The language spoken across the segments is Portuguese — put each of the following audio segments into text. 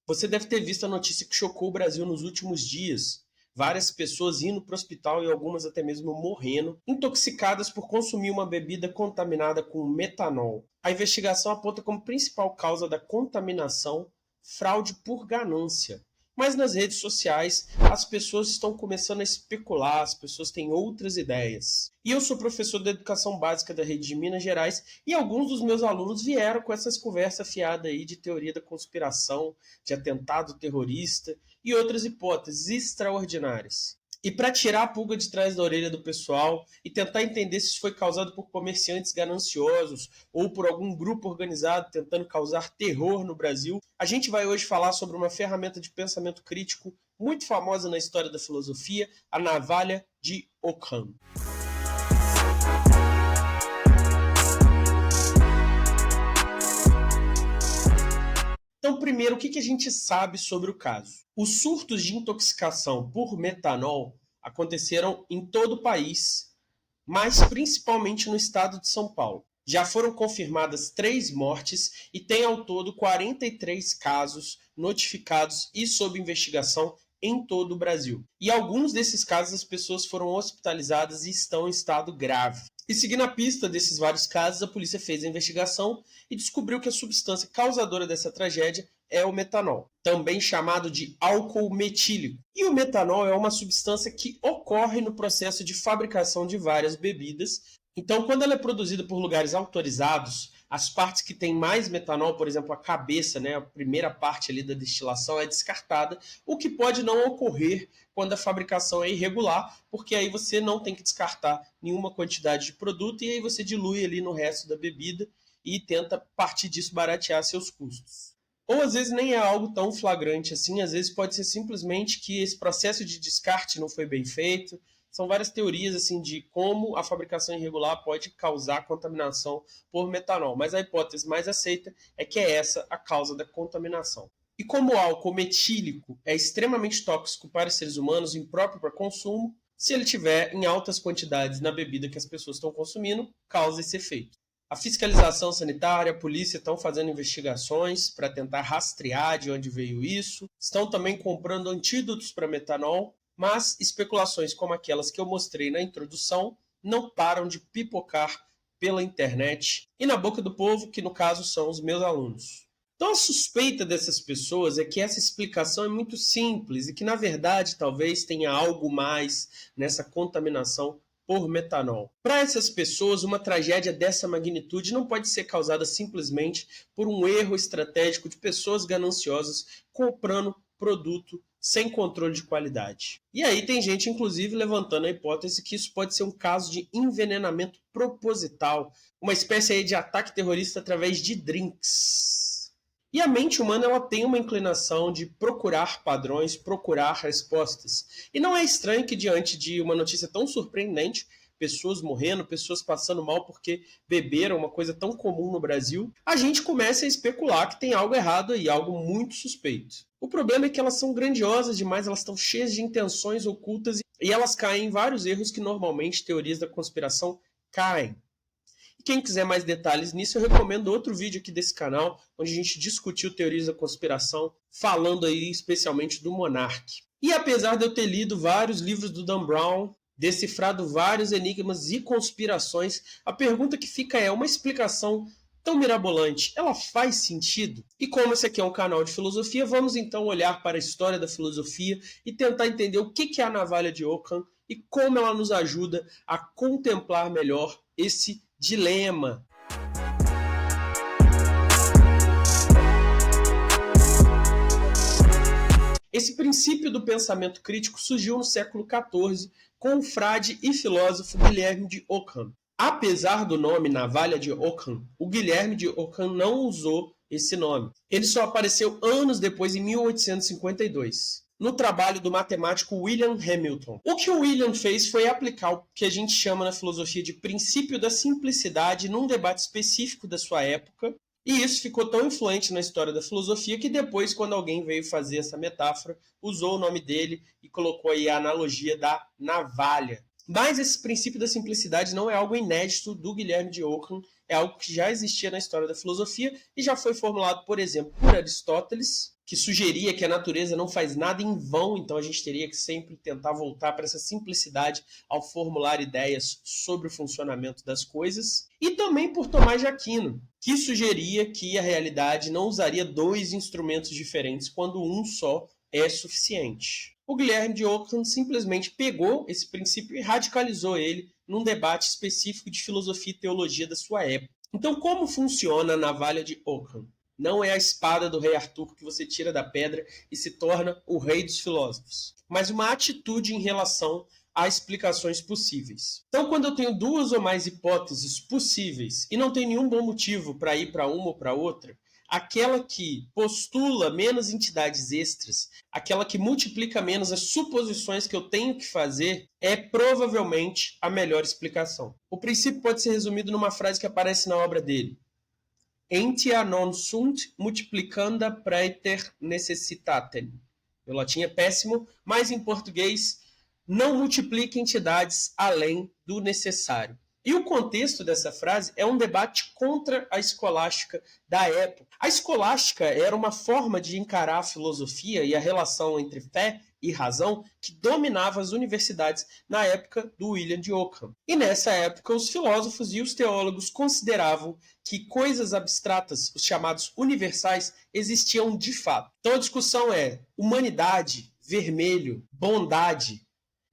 Você deve ter visto a notícia que chocou o Brasil nos últimos dias. Várias pessoas indo para o hospital e algumas até mesmo morrendo, intoxicadas por consumir uma bebida contaminada com metanol. A investigação aponta como principal causa da contaminação fraude por ganância. Mas nas redes sociais, as pessoas estão começando a especular, as pessoas têm outras ideias. E eu sou professor da Educação Básica da Rede de Minas Gerais e alguns dos meus alunos vieram com essas conversas fiadas aí de teoria da conspiração, de atentado terrorista e outras hipóteses extraordinárias. E para tirar a pulga de trás da orelha do pessoal e tentar entender se isso foi causado por comerciantes gananciosos ou por algum grupo organizado tentando causar terror no Brasil, a gente vai hoje falar sobre uma ferramenta de pensamento crítico muito famosa na história da filosofia, a navalha de Ockham. Então, primeiro, o que a gente sabe sobre o caso? Os surtos de intoxicação por metanol aconteceram em todo o país, mas principalmente no estado de São Paulo. Já foram confirmadas 3 mortes e tem ao todo 43 casos notificados e sob investigação em todo o Brasil. E alguns desses casos as pessoas foram hospitalizadas e estão em estado grave. E seguindo a pista desses vários casos, a polícia fez a investigação e descobriu que a substância causadora dessa tragédia é o metanol, também chamado de álcool metílico. E o metanol é uma substância que ocorre no processo de fabricação de várias bebidas. Então, quando ela é produzida por lugares autorizados, as partes que têm mais metanol, por exemplo, a cabeça, né, a primeira parte ali da destilação é descartada, o que pode não ocorrer quando a fabricação é irregular, porque aí você não tem que descartar nenhuma quantidade de produto e aí você dilui ali no resto da bebida e tenta, a partir disso, baratear seus custos. Ou às vezes nem é algo tão flagrante assim, às vezes pode ser simplesmente que esse processo de descarte não foi bem feito. São várias teorias assim de como a fabricação irregular pode causar contaminação por metanol, mas a hipótese mais aceita é que é essa a causa da contaminação. E como o álcool metílico é extremamente tóxico para os seres humanos, impróprio para consumo, se ele tiver em altas quantidades na bebida que as pessoas estão consumindo, causa esse efeito. A fiscalização sanitária, a polícia estão fazendo investigações para tentar rastrear de onde veio isso, estão também comprando antídotos para metanol, mas especulações como aquelas que eu mostrei na introdução não param de pipocar pela internet e na boca do povo, que no caso são os meus alunos. Então a suspeita dessas pessoas é que essa explicação é muito simples e que na verdade talvez tenha algo mais nessa contaminação por metanol. Para essas pessoas, uma tragédia dessa magnitude não pode ser causada simplesmente por um erro estratégico de pessoas gananciosas comprando produto sem controle de qualidade. E aí tem gente, inclusive, levantando a hipótese que isso pode ser um caso de envenenamento proposital, uma espécie aí de ataque terrorista através de drinks. E a mente humana ela tem uma inclinação de procurar padrões, procurar respostas. E não é estranho que diante de uma notícia tão surpreendente, pessoas morrendo, pessoas passando mal porque beberam, uma coisa tão comum no Brasil, a gente começa a especular que tem algo errado e algo muito suspeito. O problema é que elas são grandiosas demais, elas estão cheias de intenções ocultas e elas caem em vários erros que normalmente teorias da conspiração caem. Quem quiser mais detalhes nisso, eu recomendo outro vídeo aqui desse canal, onde a gente discutiu teorias da conspiração, falando aí especialmente do Monark. E apesar de eu ter lido vários livros do Dan Brown, decifrado vários enigmas e conspirações, a pergunta que fica é, uma explicação tão mirabolante, ela faz sentido? E como esse aqui é um canal de filosofia, vamos então olhar para a história da filosofia e tentar entender o que é a navalha de Ockham e como ela nos ajuda a contemplar melhor esse dilema. Esse princípio do pensamento crítico surgiu no século XIV com o frade e filósofo Guilherme de Ockham. Apesar do nome Navalha de Ockham, o Guilherme de Ockham não usou esse nome. Ele só apareceu anos depois, em 1852. No trabalho do matemático William Hamilton. O que o William fez foi aplicar o que a gente chama na filosofia de princípio da simplicidade num debate específico da sua época, e isso ficou tão influente na história da filosofia que depois, quando alguém veio fazer essa metáfora, usou o nome dele e colocou aí a analogia da navalha. Mas esse princípio da simplicidade não é algo inédito do Guilherme de Ockham, é algo que já existia na história da filosofia e já foi formulado, por exemplo, por Aristóteles, que sugeria que a natureza não faz nada em vão, então a gente teria que sempre tentar voltar para essa simplicidade ao formular ideias sobre o funcionamento das coisas, e também por Tomás de Aquino, que sugeria que a realidade não usaria dois instrumentos diferentes quando um só é suficiente. O Guilherme de Ockham simplesmente pegou esse princípio e radicalizou ele num debate específico de filosofia e teologia da sua época. Então, como funciona a navalha de Ockham? Não é a espada do rei Arthur que você tira da pedra e se torna o rei dos filósofos, mas uma atitude em relação a explicações possíveis. Então, quando eu tenho duas ou mais hipóteses possíveis e não tem nenhum bom motivo para ir para uma ou para outra, aquela que postula menos entidades extras, aquela que multiplica menos as suposições que eu tenho que fazer, é provavelmente a melhor explicação. O princípio pode ser resumido numa frase que aparece na obra dele. Entia non sunt multiplicanda praeter necessitatem. Meu latim é péssimo, mas em português, não multiplique entidades além do necessário. E o contexto dessa frase é um debate contra a escolástica da época. A escolástica era uma forma de encarar a filosofia e a relação entre fé e razão que dominava as universidades na época do William de Ockham. E nessa época, os filósofos e os teólogos consideravam que coisas abstratas, os chamados universais, existiam de fato. Então a discussão é humanidade, vermelho, bondade,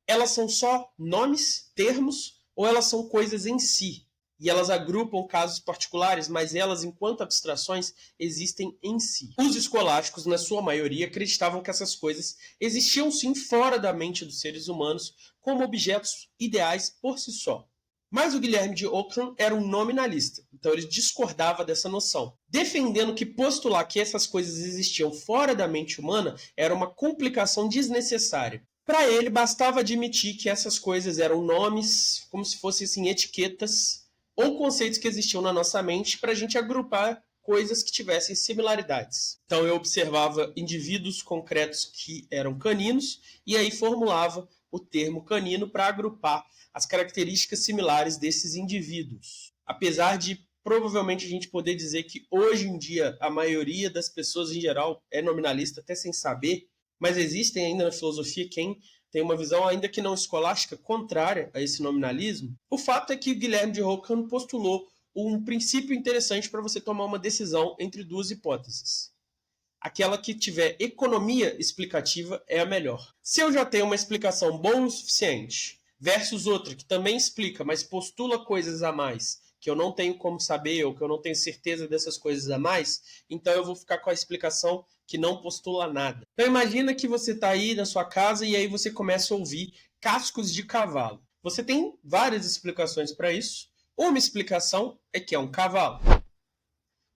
elas são só nomes, termos, ou elas são coisas em si? E elas agrupam casos particulares, mas elas, enquanto abstrações, existem em si. Os escolásticos, na sua maioria, acreditavam que essas coisas existiam sim fora da mente dos seres humanos, como objetos ideais por si só. Mas o Guilherme de Ockham era um nominalista, então ele discordava dessa noção, defendendo que postular que essas coisas existiam fora da mente humana era uma complicação desnecessária. Para ele, bastava admitir que essas coisas eram nomes, como se fossem assim, etiquetas ou conceitos que existiam na nossa mente para a gente agrupar coisas que tivessem similaridades. Então eu observava indivíduos concretos que eram caninos e aí formulava o termo canino para agrupar as características similares desses indivíduos. Apesar de provavelmente a gente poder dizer que hoje em dia a maioria das pessoas em geral é nominalista até sem saber, mas existem ainda na filosofia quem tem uma visão ainda que não escolástica contrária a esse nominalismo. O fato é que Guilherme de Ockham postulou um princípio interessante para você tomar uma decisão entre duas hipóteses. Aquela que tiver economia explicativa é a melhor. Se eu já tenho uma explicação boa o suficiente versus outra que também explica, mas postula coisas a mais que eu não tenho como saber ou que eu não tenho certeza dessas coisas a mais, então eu vou ficar com a explicação que não postula nada. Então imagina que você está aí na sua casa e aí você começa a ouvir cascos de cavalo. Você tem várias explicações para isso. Uma explicação é que é um cavalo.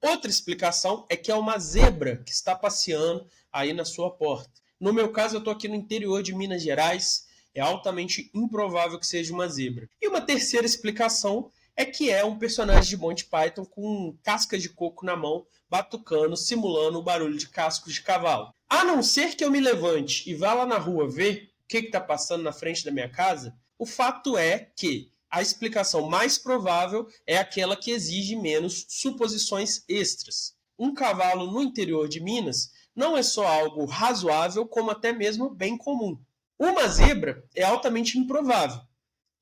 Outra explicação é que é uma zebra que está passeando aí na sua porta. No meu caso, eu estou aqui no interior de Minas Gerais. É altamente improvável que seja uma zebra. E uma terceira explicação é que é um personagem de Monty Python com cascas de coco na mão, batucando, simulando o barulho de cascos de cavalo. A não ser que eu me levante e vá lá na rua ver o que está passando na frente da minha casa, o fato é que a explicação mais provável é aquela que exige menos suposições extras. Um cavalo no interior de Minas não é só algo razoável, como até mesmo bem comum. Uma zebra é altamente improvável.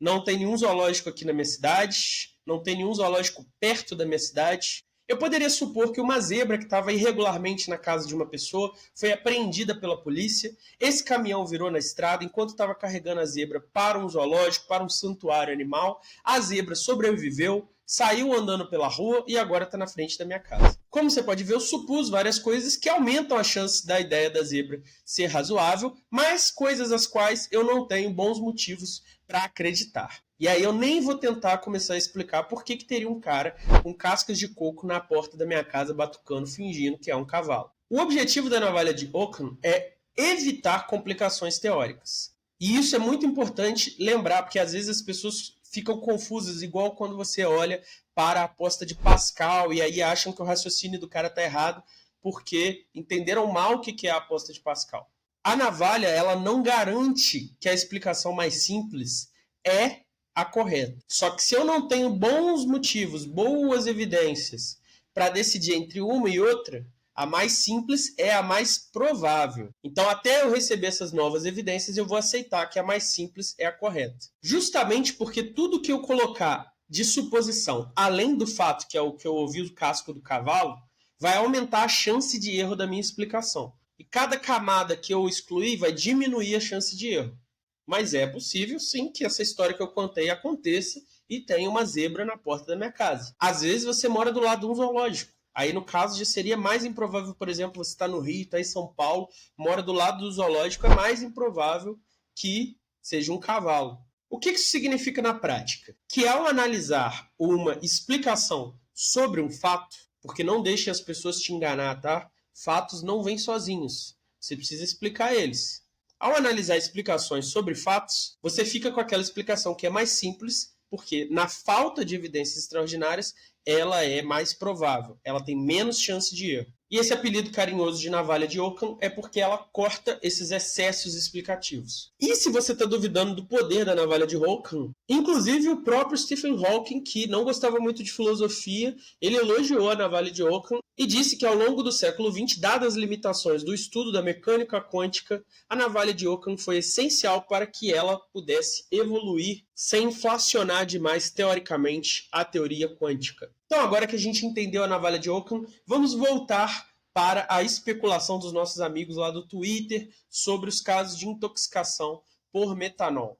Não tem nenhum zoológico aqui na minha cidade, não tem nenhum zoológico perto da minha cidade. Eu poderia supor que uma zebra que estava irregularmente na casa de uma pessoa foi apreendida pela polícia. Esse caminhão virou na estrada enquanto estava carregando a zebra para um zoológico, para um santuário animal. A zebra sobreviveu, saiu andando pela rua e agora está na frente da minha casa. Como você pode ver, eu supus várias coisas que aumentam a chance da ideia da zebra ser razoável, mas coisas as quais eu não tenho bons motivos para acreditar. E aí eu nem vou tentar começar a explicar por que teria um cara com cascas de coco na porta da minha casa batucando, fingindo que é um cavalo. O objetivo da navalha de Ockham é evitar complicações teóricas. E isso é muito importante lembrar, porque às vezes as pessoas ficam confusas, igual quando você olha para a aposta de Pascal e aí acham que o raciocínio do cara está errado porque entenderam mal o que é a aposta de Pascal. A navalha, ela não garante que a explicação mais simples é a correta. Só que se eu não tenho bons motivos, boas evidências para decidir entre uma e outra, A mais simples é a mais provável. Então, até eu receber essas novas evidências, eu vou aceitar que a mais simples é a correta. Justamente porque tudo que eu colocar de suposição, além do fato que é o que eu ouvi o casco do cavalo, vai aumentar a chance de erro da minha explicação. E cada camada que eu excluir vai diminuir a chance de erro. Mas é possível, sim, que essa história que eu contei aconteça e tenha uma zebra na porta da minha casa. Às vezes você mora do lado de um zoológico. Aí, no caso, já seria mais improvável, por exemplo, você está no Rio, está em São Paulo, mora do lado do zoológico, é mais improvável que seja um cavalo. O que isso significa na prática? Que ao analisar uma explicação sobre um fato, porque não deixe as pessoas te enganar, tá? Fatos não vêm sozinhos. Você precisa explicar eles. Ao analisar explicações sobre fatos, você fica com aquela explicação que é mais simples, porque na falta de evidências extraordinárias, ela é mais provável, ela tem menos chance de erro. E esse apelido carinhoso de navalha de Ockham é porque ela corta esses excessos explicativos. E se você está duvidando do poder da navalha de Ockham, inclusive o próprio Stephen Hawking, que não gostava muito de filosofia, ele elogiou a navalha de Ockham e disse que ao longo do século XX, dadas as limitações do estudo da mecânica quântica, a navalha de Ockham foi essencial para que ela pudesse evoluir sem inflacionar demais, teoricamente, a teoria quântica. Então, agora que a gente entendeu a navalha de Ockham, vamos voltar para a especulação dos nossos amigos lá do Twitter sobre os casos de intoxicação por metanol.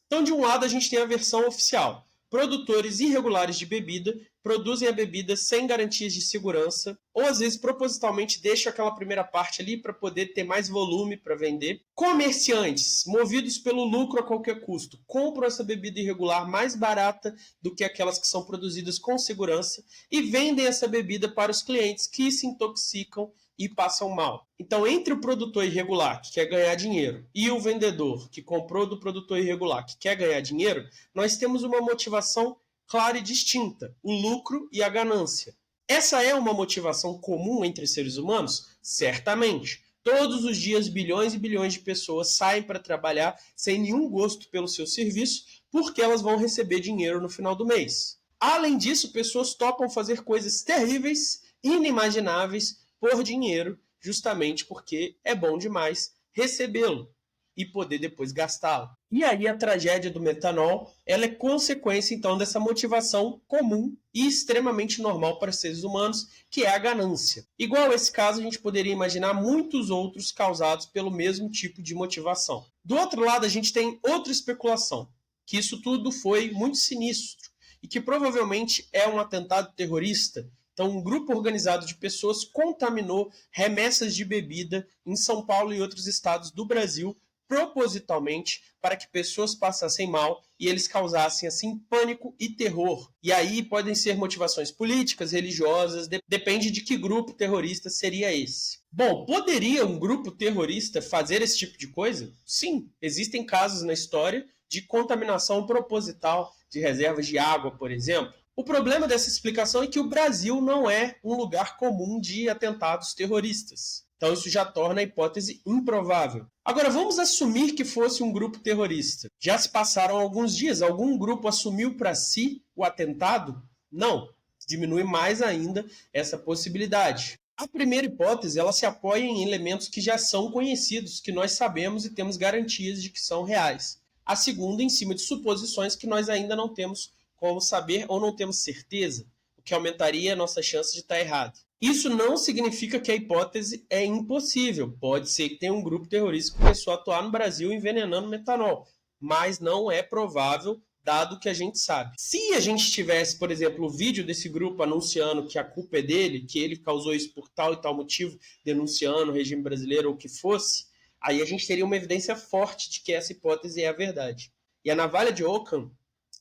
Então, de um lado, a gente tem a versão oficial. Produtores irregulares de bebida produzem a bebida sem garantias de segurança, ou às vezes propositalmente deixam aquela primeira parte ali para poder ter mais volume para vender. Comerciantes, movidos pelo lucro a qualquer custo, compram essa bebida irregular mais barata do que aquelas que são produzidas com segurança e vendem essa bebida para os clientes que se intoxicam e passam mal. Então, entre o produtor irregular, que quer ganhar dinheiro, e o vendedor, que comprou do produtor irregular, que quer ganhar dinheiro, nós temos uma motivação clara e distinta, o lucro e a ganância. Essa é uma motivação comum entre seres humanos? Certamente. Todos os dias, bilhões e bilhões de pessoas saem para trabalhar sem nenhum gosto pelo seu serviço, porque elas vão receber dinheiro no final do mês. Além disso, pessoas topam fazer coisas terríveis, inimagináveis, por dinheiro, justamente porque é bom demais recebê-lo e poder depois gastá-lo. E aí a tragédia do metanol, ela é consequência então dessa motivação comum e extremamente normal para seres humanos, que é a ganância. Igual a esse caso, a gente poderia imaginar muitos outros causados pelo mesmo tipo de motivação. Do outro lado, a gente tem outra especulação, que isso tudo foi muito sinistro e que provavelmente é um atentado terrorista. Então, um grupo organizado de pessoas contaminou remessas de bebida em São Paulo e outros estados do Brasil, propositalmente, para que pessoas passassem mal e eles causassem, assim, pânico e terror. E aí podem ser motivações políticas, religiosas, depende de que grupo terrorista seria esse. Bom, poderia um grupo terrorista fazer esse tipo de coisa? Sim, existem casos na história de contaminação proposital de reservas de água, por exemplo. O problema dessa explicação é que o Brasil não é um lugar comum de atentados terroristas. Então isso já torna a hipótese improvável. Agora vamos assumir que fosse um grupo terrorista. Já se passaram alguns dias, algum grupo assumiu para si o atentado? Não. Diminui mais ainda essa possibilidade. A primeira hipótese, ela se apoia em elementos que já são conhecidos, que nós sabemos e temos garantias de que são reais. A segunda, em cima de suposições que nós ainda não temos como saber ou não temos certeza, o que aumentaria a nossa chance de estar errado. Isso não significa que a hipótese é impossível. Pode ser que tenha um grupo terrorista que começou a atuar no Brasil envenenando metanol, mas não é provável, dado o que a gente sabe. Se a gente tivesse, por exemplo, o vídeo desse grupo anunciando que a culpa é dele, que ele causou isso por tal e tal motivo, denunciando o regime brasileiro ou o que fosse, aí a gente teria uma evidência forte de que essa hipótese é a verdade. E a navalha de Ockham,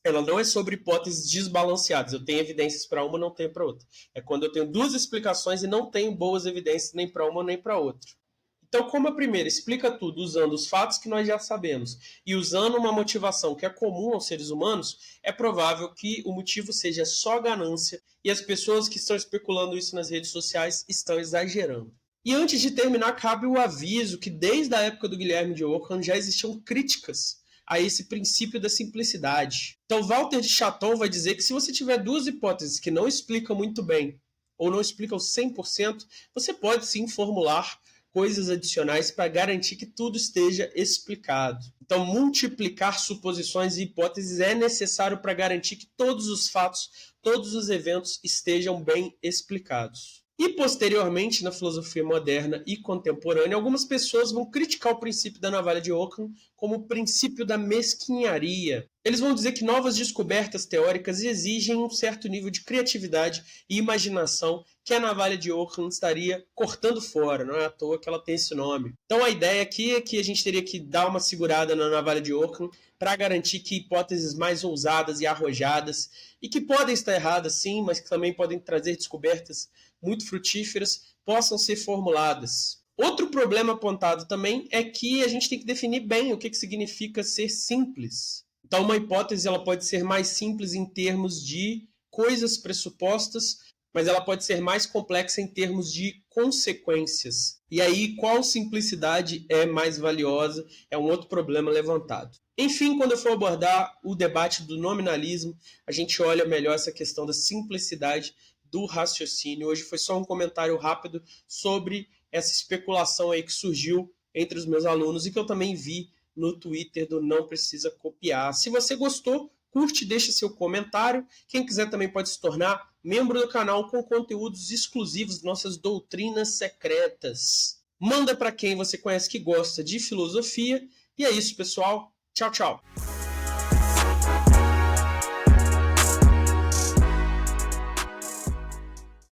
ela não é sobre hipóteses desbalanceadas. Eu tenho evidências para uma, não tenho para outra. É quando eu tenho duas explicações e não tenho boas evidências nem para uma nem para outra. Então, como a primeira explica tudo usando os fatos que nós já sabemos e usando uma motivação que é comum aos seres humanos, é provável que o motivo seja só ganância e as pessoas que estão especulando isso nas redes sociais estão exagerando. E antes de terminar, cabe o aviso que desde a época do Guilherme de Ockham já existiam críticas a esse princípio da simplicidade. Então, Walter de Chaton vai dizer que se você tiver duas hipóteses que não explicam muito bem ou não explicam 100%, você pode sim formular coisas adicionais para garantir que tudo esteja explicado. Então, multiplicar suposições e hipóteses é necessário para garantir que todos os fatos, todos os eventos estejam bem explicados. E, posteriormente, na filosofia moderna e contemporânea, algumas pessoas vão criticar o princípio da navalha de Ockham como o princípio da mesquinharia. Eles vão dizer que novas descobertas teóricas exigem um certo nível de criatividade e imaginação que a navalha de Ockham estaria cortando fora, não é à toa que ela tem esse nome. Então a ideia aqui é que a gente teria que dar uma segurada na navalha de Ockham para garantir que hipóteses mais ousadas e arrojadas, e que podem estar erradas sim, mas que também podem trazer descobertas muito frutíferas, possam ser formuladas. Outro problema apontado também é que a gente tem que definir bem o que significa ser simples. Então, uma hipótese ela pode ser mais simples em termos de coisas pressupostas, mas ela pode ser mais complexa em termos de consequências. E aí, qual simplicidade é mais valiosa? É um outro problema levantado. Enfim, quando eu for abordar o debate do nominalismo, a gente olha melhor essa questão da simplicidade do raciocínio. Hoje foi só um comentário rápido sobre essa especulação aí que surgiu entre os meus alunos e que eu também vi no Twitter do Não Precisa Copiar. Se você gostou, curte, deixa seu comentário. Quem quiser também pode se tornar membro do canal com conteúdos exclusivos, nossas doutrinas secretas. Manda para quem você conhece que gosta de filosofia. E é isso, pessoal. Tchau, tchau.